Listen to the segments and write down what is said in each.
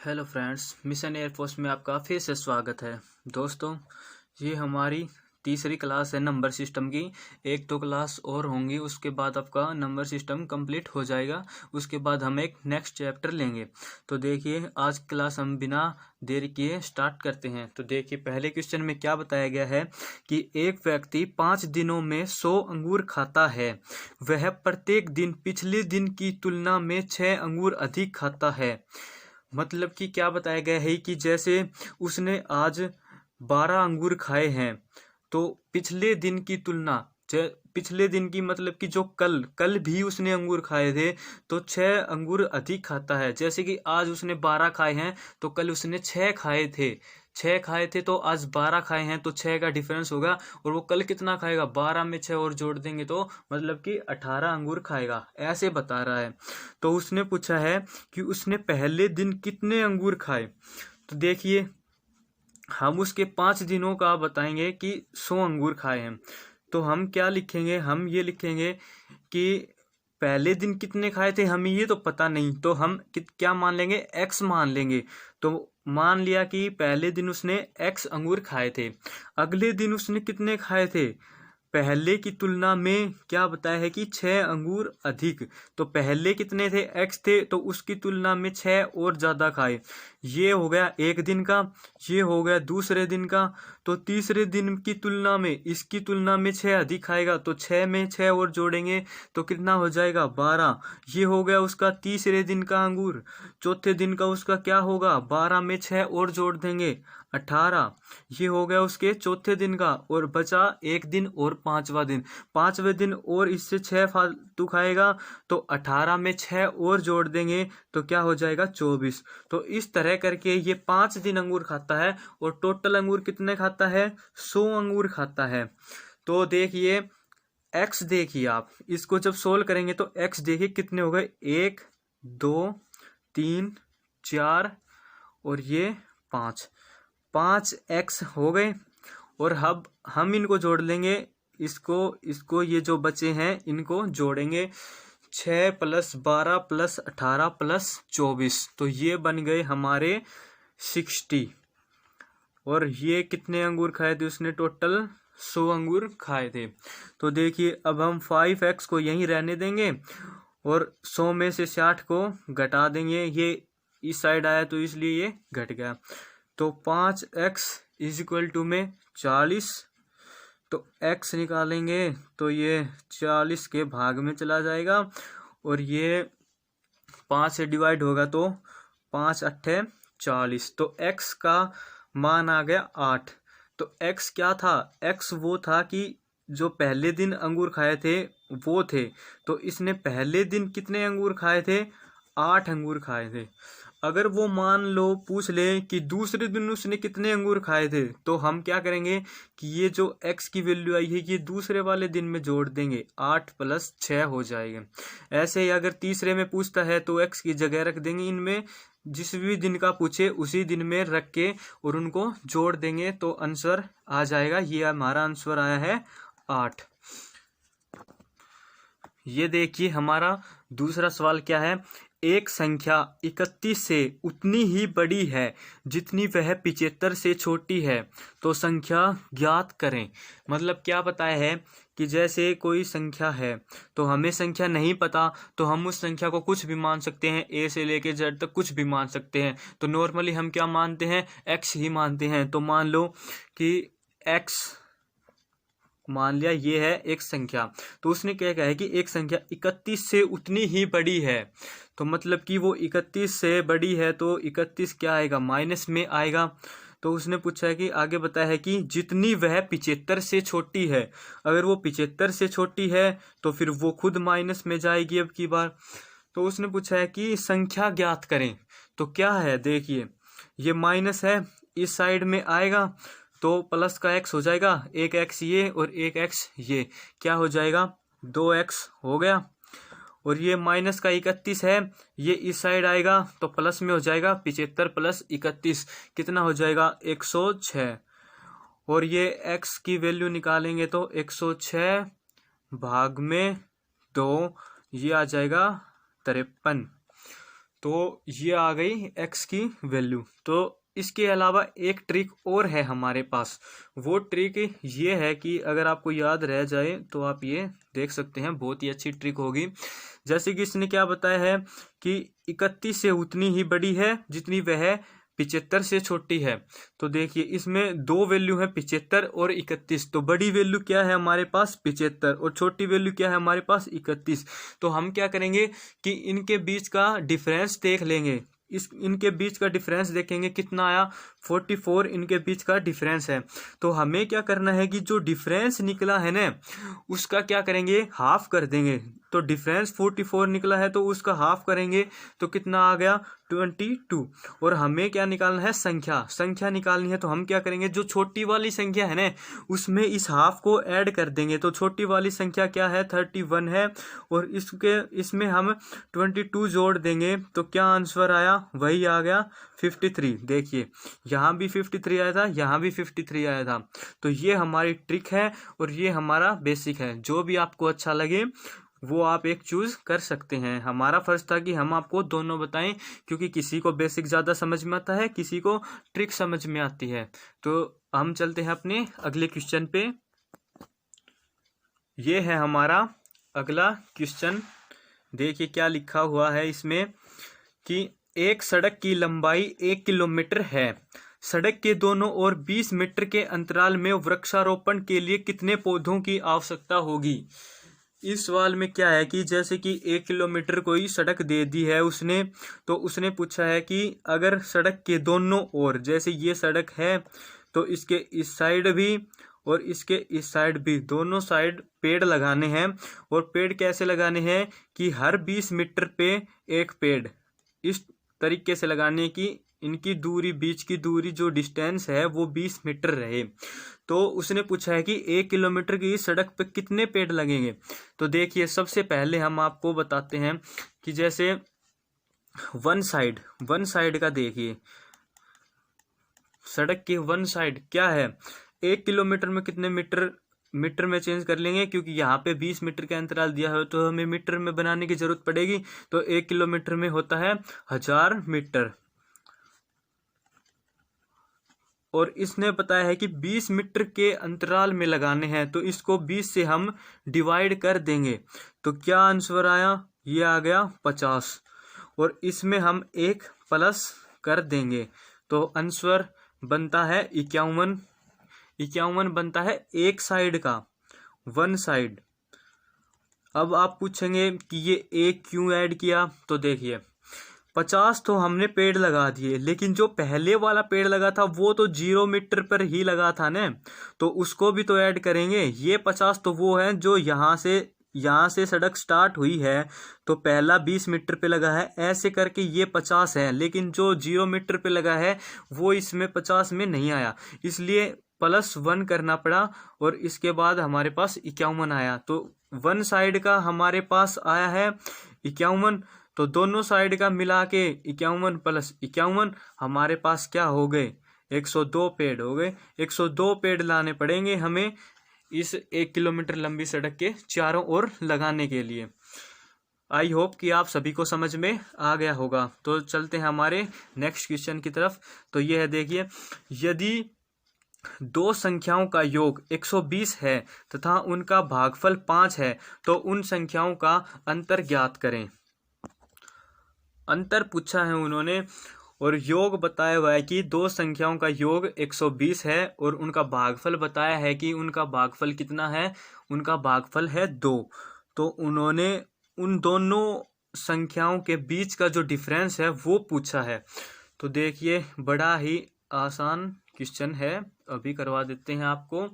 Hello friends, mission air force में आपका फिर से स्वागत है। दोस्तों, ये हमारी तीसरी क्लास है नंबर सिस्टम की। एक तो क्लास और होंगी, उसके बाद आपका नंबर सिस्टम कंप्लीट हो जाएगा। उसके बाद हम एक नेक्स्ट चैप्टर लेंगे। तो देखिए, आज क्लास हम बिना देरी किए स्टार्ट करते हैं। तो देखिए, पहले क्वेश्चन में क्या बताया गया है कि एक व्यक्ति 5 दिनों में 100 अंगूर खाता है। वह प्रत्येक दिन पिछले दिन की तुलना में 6 अंगूर अधिक खाता है। मतलब कि क्या बताया गया है कि जैसे उसने आज 12 अंगूर खाए हैं, तो पिछले दिन की तुलना, पिछले दिन की मतलब कि जो कल कल भी उसने अंगूर खाए थे, तो 6 अंगूर अधिक खाता है। जैसे कि आज उसने 12 खाए हैं, तो कल उसने 6 खाए थे। 6 खाए थे तो आज 12 खाए हैं, तो 6 का डिफरेंस होगा। और वो कल कितना खाएगा, 12 में 6 और जोड़ देंगे तो मतलब कि 18 अंगूर खाएगा, ऐसे बता रहा है। तो उसने पूछा है कि उसने पहले दिन कितने अंगूर खाए। तो देखिए, हम उसके 5 दिनों का बताएंगे कि 100 अंगूर खाए हैं। तो हम क्या लिखेंगे, हम ये लिखेंगे कि पहले दिन कितने खाए थे, हमें ये तो पता नहीं, तो हम क्या मान लेंगे, एक्स मान लेंगे। तो मान लिया कि पहले दिन उसने एक्स अंगूर खाए थे। अगले दिन उसने कितने खाए थे, पहले की तुलना में क्या बताया है कि 6 अंगूर अधिक। तो पहले कितने थे, एक्स थे, तो उसकी तुलना में 6 और ज़्यादा खाए। ये हो गया एक दिन का, ये हो गया दूसरे दिन का। तो तीसरे दिन की तुलना में, इसकी तुलना में 6 अधिक खाएगा, तो 6 में 6 और जोड़ेंगे तो कितना हो जाएगा, 12। ये हो गया उसका तीसरे दिन का अंगूर। चौथे दिन का उसका क्या होगा, 12 में 6 और जोड़ देंगे, 18। ये हो गया उसके चौथे दिन का, और बचा एक दिन और 5वां दिन। 5वें दिन और इससे 6 फालतू खाएगा, तो 18 में 6 और जोड़ देंगे तो क्या हो जाएगा, 24। तो इस तरह करके ये 5 दिन अंगूर खाता है, और टोटल अंगूर कितने खाता है, 100 अंगूर खाता है। तो देखिए, एक्स देखिए, आप इसको जब सोल्व करेंगे तो एक्स देखिए कितने हो गए, 1 2 3 4 और ये 5, 5x हो गए। और अब हम इनको जोड़ लेंगे, इसको इसको ये जो बचे हैं इनको जोड़ेंगे, 6 + 12 + 18 + 24, तो ये बन गए हमारे 60। और ये कितने अंगूर खाए थे उसने, टोटल 100 अंगूर खाए थे। तो देखिए, अब हम 5x को यहीं रहने देंगे और 100 में से 60 को घटा देंगे। ये इस साइड आया तो इसलिए ये घट गया। तो 5x = में 40। तो x निकालेंगे तो ये 40 के भाग में चला जाएगा, और ये 5 से डिवाइड होगा तो 5 × 8 = 40। तो x का मान आ गया 8। तो x क्या था, x वो था कि जो पहले दिन अंगूर खाए थे वो थे। तो इसने पहले दिन कितने अंगूर खाए थे, 8 अंगूर खाए थे। अगर वो मान लो पूछ ले कि दूसरे दिन उसने कितने अंगूर खाए थे, तो हम क्या करेंगे कि ये जो x की वैल्यू आई है ये दूसरे वाले दिन में जोड़ देंगे, 8 + 6 हो जाएगा। ऐसे ही अगर तीसरे में पूछता है तो x की जगह रख देंगे, इनमें जिस भी दिन का पूछे उसी दिन में रख के और उनको जोड़ देंगे तो आंसर आ जाएगा। ये हमारा आंसर आया है 8। ये देखिए, हमारा दूसरा सवाल क्या है, एक संख्या 31 से उतनी ही बड़ी है जितनी वह 75 से छोटी है, तो संख्या ज्ञात करें। मतलब क्या बताया है कि जैसे कोई संख्या है, तो हमें संख्या नहीं पता, तो हम उस संख्या को कुछ भी मान सकते हैं, a से लेके z तक कुछ भी मान सकते हैं। तो नॉर्मली हम क्या मानते हैं, x ही मानते हैं। तो मान लो कि x, मान लिया ये है एक संख्या। तो उसने क्या कहा है कि एक संख्या 31 से उतनी ही बड़ी है। तो मतलब कि वो 31 से बड़ी है, तो 31 क्या आएगा, माइनस में आएगा। तो उसने पूछा है कि आगे बताया है कि जितनी वह 75 से छोटी है। अगर वो 75 से छोटी है तो फिर वो खुद माइनस में जाएगी अब की बार। तो उसने पूछा है कि संख्या ज्ञात करें। तो क्या है, देखिए, ये माइनस है, इस साइड में आएगा तो प्लस का x हो जाएगा, एक x ये और एक x ये, क्या हो जाएगा, 2x हो गया। और ये माइनस का 31 है, ये इस साइड आएगा तो प्लस में हो जाएगा, 75 + 31 कितना हो जाएगा, 106। और ये x की वैल्यू निकालेंगे तो 106 भाग में 2, ये आ जाएगा 53। तो ये आ गई x की वैल्यू। तो इसके अलावा एक ट्रिक और है हमारे पास। वो ट्रिक ये है कि अगर आपको याद रह जाए तो आप ये देख सकते हैं, बहुत ही अच्छी ट्रिक होगी। जैसे कि इसने क्या बताया है कि 31 से उतनी ही बड़ी है जितनी वह 75 से छोटी है। तो देखिए इसमें दो वैल्यू है 75 और 31। तो बड़ी वैल्यू क्या है हमारे पास 75 और छोटी वैल्यू क्या है हमारे पास 31। तो हम क्या करेंगे कि इनके बीच का डिफरेंस देख लेंगे। इनके बीच का डिफरेंस देखेंगे कितना आया, 44 इनके बीच का डिफरेंस है। तो हमें क्या करना है कि जो डिफरेंस निकला है ना उसका क्या करेंगे, हाफ कर देंगे। तो डिफरेंस 44 निकला है तो उसका हाफ करेंगे तो कितना आ गया 22। और हमें क्या निकालना है, संख्या निकालनी है। तो हम क्या करेंगे, जो छोटी वाली संख्या है ना उसमें इस हाफ को ऐड कर देंगे। तो छोटी वाली संख्या क्या है 31 है और इसमें हम 22 जोड़ देंगे तो क्या आंसर आया, वही आ गया 53। देखिए यहाँ भी 53 आया था, यहाँ भी 53 आया था। तो ये हमारी ट्रिक है और ये हमारा बेसिक है। जो भी आपको अच्छा लगे वो आप एक चूज कर सकते हैं। हमारा फर्ज था कि हम आपको दोनों बताएं, क्योंकि किसी को बेसिक ज़्यादा समझ में आता है, किसी को ट्रिक समझ में आती है। तो हम चलते हैं अपने अगले क्वेश्चन पे। ये है हमारा अगला क्वेश्चन। देखिए क्या लिखा हुआ है इसमें कि एक सड़क की लंबाई 1 किलोमीटर है। सड़क के दोनों ओर 20 मीटर के अंतराल में वृक्षारोपण के लिए कितने पौधों की आवश्यकता होगी। इस सवाल में क्या है कि जैसे कि 1 किलोमीटर कोई सड़क दे दी है उसने, तो उसने पूछा है कि अगर सड़क के दोनों ओर, जैसे ये सड़क है तो इसके इस साइड भी और इसके इस साइड भी, दोनों साइड पेड़ लगाने हैं। और पेड़ कैसे लगाने हैं कि हर 20 मीटर पे एक पेड़, इस तरीके से लगाने की इनकी दूरी, बीच की दूरी जो डिस्टेंस है वो 20 मीटर रहे। तो उसने पूछा है कि 1 किलोमीटर की सड़क पे कितने पेड़ लगेंगे। तो देखिए सबसे पहले हम आपको बताते हैं कि जैसे वन साइड का देखिए, सड़क के वन साइड क्या है, 1 किलोमीटर में कितने मीटर में चेंज कर लेंगे, क्योंकि यहाँ पे 20 मीटर का अंतराल दिया है तो हमें मीटर में बनाने की जरूरत पड़ेगी। तो 1 किलोमीटर में होता है 1000 मीटर। और इसने बताया है कि 20 मीटर के अंतराल में लगाने हैं, तो इसको 20 से हम डिवाइड कर देंगे तो क्या आंसर आया, ये आ गया 50। और इसमें हम एक प्लस कर देंगे तो आंसर बनता है 51 बनता है एक साइड का, वन साइड। अब आप पूछेंगे कि ये एक क्यों ऐड किया। तो देखिए 50 तो हमने पेड़ लगा दिए, लेकिन जो पहले वाला पेड़ लगा था वो तो 0 मीटर पर ही लगा था ना, तो उसको भी तो ऐड करेंगे। ये 50 तो वो है जो यहाँ से सड़क स्टार्ट हुई है तो पहला 20 मीटर पे लगा है, ऐसे करके ये 50 है। लेकिन जो 0 मीटर पे लगा है वो इसमें 50 में नहीं आया, इसलिए +1 करना पड़ा और इसके बाद हमारे पास 51 आया। तो वन साइड का हमारे पास आया है 51, तो दोनों साइड का मिला के 51 + 51 हमारे पास क्या हो गए, 102 पेड़ हो गए। 102 पेड़ लाने पड़ेंगे हमें इस 1 किलोमीटर लंबी सड़क के चारों ओर लगाने के लिए। आई होप कि आप सभी को समझ में आ गया होगा। तो चलते हैं हमारे नेक्स्ट क्वेश्चन की तरफ। तो यह है, देखिए यदि दो संख्याओं का योग 120 है तथा उनका भागफल 5 है तो उन संख्याओं का अंतर ज्ञात करें। अंतर पूछा है उन्होंने और योग बताया हुआ है कि दो संख्याओं का योग 120 है और उनका भागफल बताया है कि उनका भागफल कितना है, उनका भागफल है 2। तो उन्होंने उन दोनों संख्याओं के बीच का जो डिफरेंस है वो पूछा है। तो देखिए बड़ा ही आसान क्वेश्चन है, अभी करवा देते हैं आपको।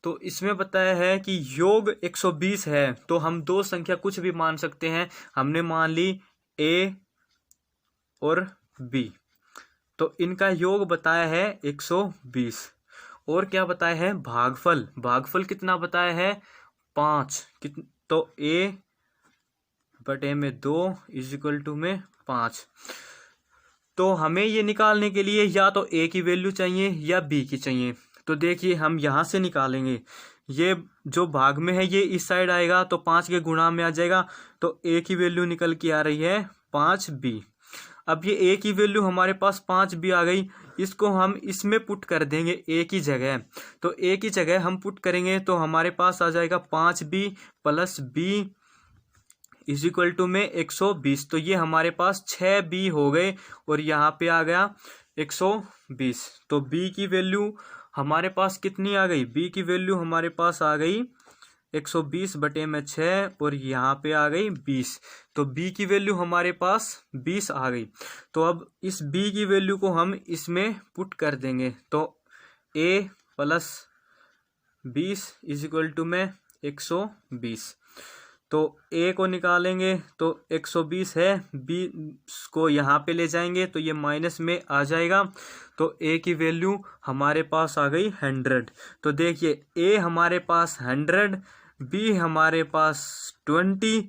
तो इसमें बताया है कि योग 120 है तो हम दो संख्या कुछ भी मान सकते हैं। हमने मान ली A और B, तो इनका योग बताया है 120। और क्या बताया है, भागफल कितना बताया है 5। तो A/2 = 5। तो हमें ये निकालने के लिए या तो A की वैल्यू चाहिए या B की चाहिए। तो देखिए हम यहाँ से निकालेंगे, ये जो भाग में है ये इस साइड आएगा तो 5 के गुणा में आ जाएगा। तो A की वैल्यू निकल के आ रही है 5B। अब ये ए की वैल्यू हमारे पास 5 भी आ गई, इसको हम इसमें पुट कर देंगे ए की जगह। तो ए की जगह हम पुट करेंगे तो हमारे पास आ जाएगा 5b plus b is equal to में 120। तो ये हमारे पास 6b हो गए और यहाँ पे आ गया 120। तो b की वैल्यू हमारे पास कितनी आ गई, b की वैल्यू हमारे पास आ गई 120 बटे में 6 और यहाँ पे आ गई 20। तो b की वैल्यू हमारे पास 20 आ गई। तो अब इस b की वैल्यू को हम इसमें पुट कर देंगे तो a plus 20 is equal to में 120। तो a को निकालेंगे तो 120 है, b को यहाँ पे ले जाएंगे तो ये माइनस में आ जाएगा। तो a की वैल्यू हमारे पास आ गई 100। तो देखिए a हमारे पास 100, b हमारे पास 20।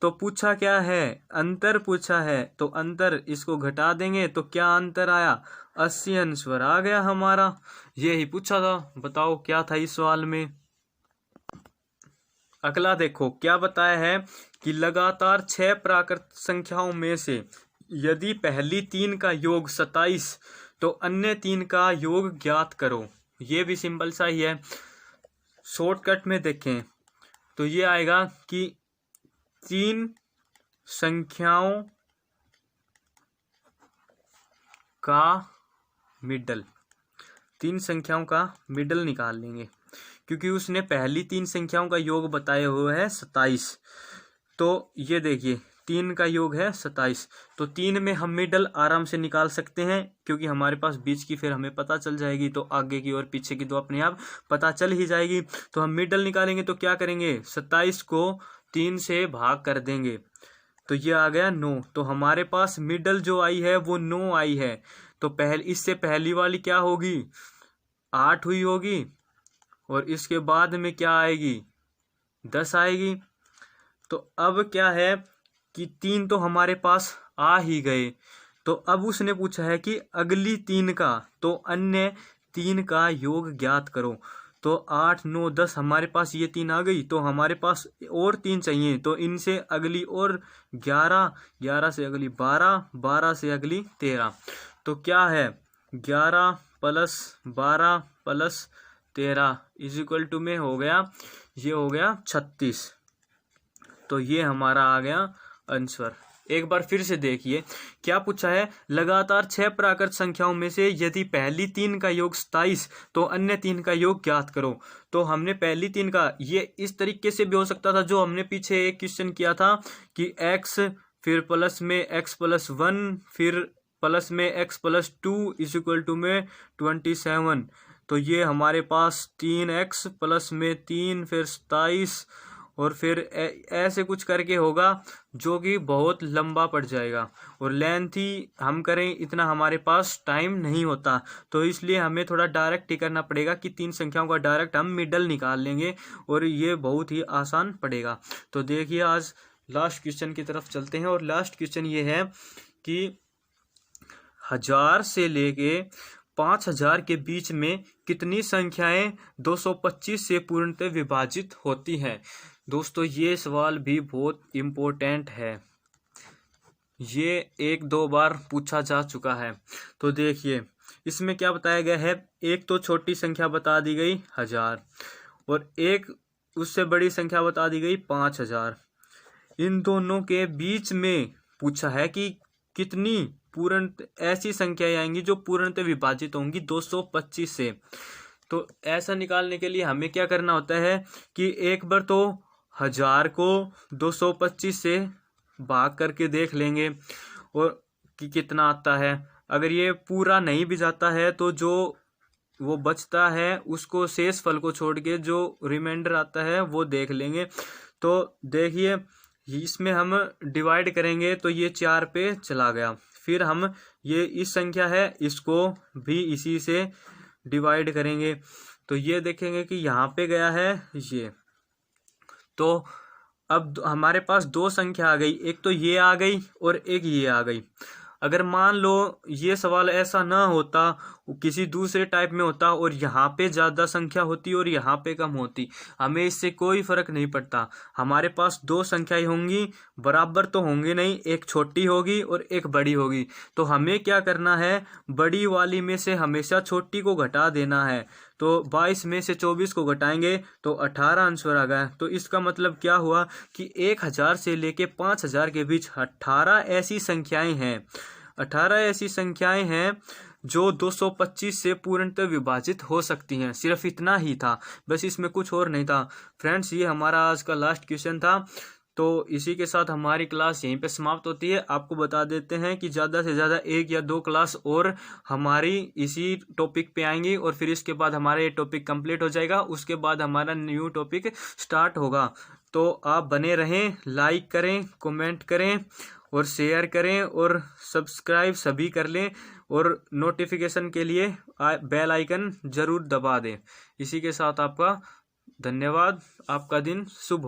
तो पूछा क्या है, अंतर पूछा है, तो अंतर इसको घटा देंगे तो क्या अंतर आया, 80 आंसर आ गया हमारा। ये ही पूछा था, बताओ क्या था इस सवाल में। अगला देखो क्या बताया है कि लगातार 6 प्राकृत संख्याओं में से यदि पहली 3 का योग 27 तो अन्य 3 का योग ज्ञात करो। ये भी सिंपल सा ही है, शॉर्टकट में देखें तो ये आएगा कि 3 संख्याओं का मिडल, 3 संख्याओं का मिडल निकाल लेंगे क्योंकि उसने पहली 3 संख्याओं का योग बताया हुआ है 27। तो ये देखिए 3 का योग है 27, तो 3 में हम मिडल आराम से निकाल सकते हैं क्योंकि हमारे पास बीच की फिर हमें पता चल जाएगी, तो आगे की और पीछे की तो अपने आप पता चल ही जाएगी। तो हम मिडल निकालेंगे तो क्या करेंगे, 27 को 3 से भाग कर देंगे तो ये आ गया 9। तो हमारे पास मिडल जो आई है वो 9 आई है। तो इससे पहली वाली क्या होगी, 8 हुई होगी और इसके बाद में क्या आएगी, 10 आएगी। तो अब क्या है कि 3 तो हमारे पास आ ही गए, तो अब उसने पूछा है कि अगली 3 का, तो अन्य 3 का योग ज्ञात करो। तो 8 9 10 हमारे पास ये 3 आ गई, तो हमारे पास और 3 चाहिए, तो इनसे अगली और 11, 11 से अगली 12, 12 से अगली 13। तो क्या है 11 plus 12 plus 13 is equal to में हो गया, ये हो गया 36। तो ये हमारा आ गया आंसर। एक बार फिर से देखिए क्या पूछा है, लगातार 6 प्राकृत संख्याओं में से यदि पहली 3 का योग 27 तो अन्य 3 का योग ज्ञात करो। तो हमने पहली 3 का, ये इस तरीके से भी हो सकता था जो हमने पीछे एक क्वेश्चन किया था कि x फिर प्लस में x प्लस 1 फिर प्लस में x plus 2 is equal to में 27। तो ये हमारे पास 3x प्लस में 3 फिर 27 और फिर ऐसे कुछ करके होगा जो कि बहुत लंबा पड़ जाएगा और लेंथ ही हम करें इतना हमारे पास टाइम नहीं होता। तो इसलिए हमें थोड़ा डायरेक्ट ही करना पड़ेगा कि 3 संख्याओं का डायरेक्ट हम मिडल निकाल लेंगे और ये बहुत ही आसान पड़ेगा। तो देखिए आज लास्ट क्वेश्चन की तरफ चलते हैं और लास्ट क्वेश्चन ये है कि 1000 से लेके 5000 के बीच में कितनी संख्याएं 225 से पूर्णतः विभाजित होती हैं। दोस्तों ये सवाल भी बहुत इम्पोर्टेंट है, ये 1-2 बार पूछा जा चुका है। तो देखिए इसमें क्या बताया गया है, एक तो छोटी संख्या बता दी गई 1000 और एक उससे बड़ी संख्या बता दी गई 5000। इन दोनों के बीच में पूछा है कि कितनी पूर्ण ऐसी संख्याएं आएंगी जो पूर्णतः विभाजित होंगी 225 से। तो ऐसा निकालने के लिए हमें क्या करना होता है कि एक बार तो 1000 को 225 से भाग करके देख लेंगे और कि कितना आता है। अगर ये पूरा नहीं भी जाता है तो जो वो बचता है उसको, शेष फल को छोड़ के जो रिमाइंडर आता है वो देख लेंगे। तो देखिए इसमें हम डिवाइड करेंगे तो ये 4 पे चला गया, फिर हम ये इस संख्या है इसको भी इसी से डिवाइड करेंगे तो ये देखेंगे कि यहाँ पे गया है ये। तो अब हमारे पास 2 संख्या आ गई, एक तो ये आ गई और एक ये आ गई। अगर मान लो ये सवाल ऐसा ना होता किसी दूसरे टाइप में होता और यहाँ पे ज़्यादा संख्या होती और यहाँ पे कम होती, हमें इससे कोई फर्क नहीं पड़ता। हमारे पास दो संख्याएं होंगी, बराबर तो होंगे नहीं, एक छोटी होगी और एक बड़ी होगी। तो हमें क्या करना है, बड़ी वाली में से हमेशा छोटी को घटा देना है। तो 22 में से 24 को घटाएंगे तो 18 आंसर आ गया। तो इसका मतलब क्या हुआ कि 1000 से लेके 5000 के बीच 18 ऐसी संख्याएं हैं, 18 ऐसी संख्याएं हैं जो 225 से पूर्णतः विभाजित हो सकती हैं। सिर्फ इतना ही था, बस इसमें कुछ और नहीं था। फ्रेंड्स, ये हमारा आज का लास्ट क्वेश्चन था। तो इसी के साथ हमारी क्लास यहीं पे समाप्त होती है। आपको बता देते हैं कि ज़्यादा से ज़्यादा 1 या 2 क्लास और हमारी इसी टॉपिक पे आएंगी और फिर इसके बाद हमारा ये टॉपिक कंप्लीट हो जाएगा। उसके बाद हमारा न्यू टॉपिक स्टार्ट होगा। तो आप बने रहें, लाइक करें, कमेंट करें और शेयर करें और सब्सक्राइब सभी कर लें और नोटिफिकेशन के लिए बेल आइकन ज़रूर दबा दें। इसी के साथ आपका धन्यवाद। आपका दिन शुभ हो।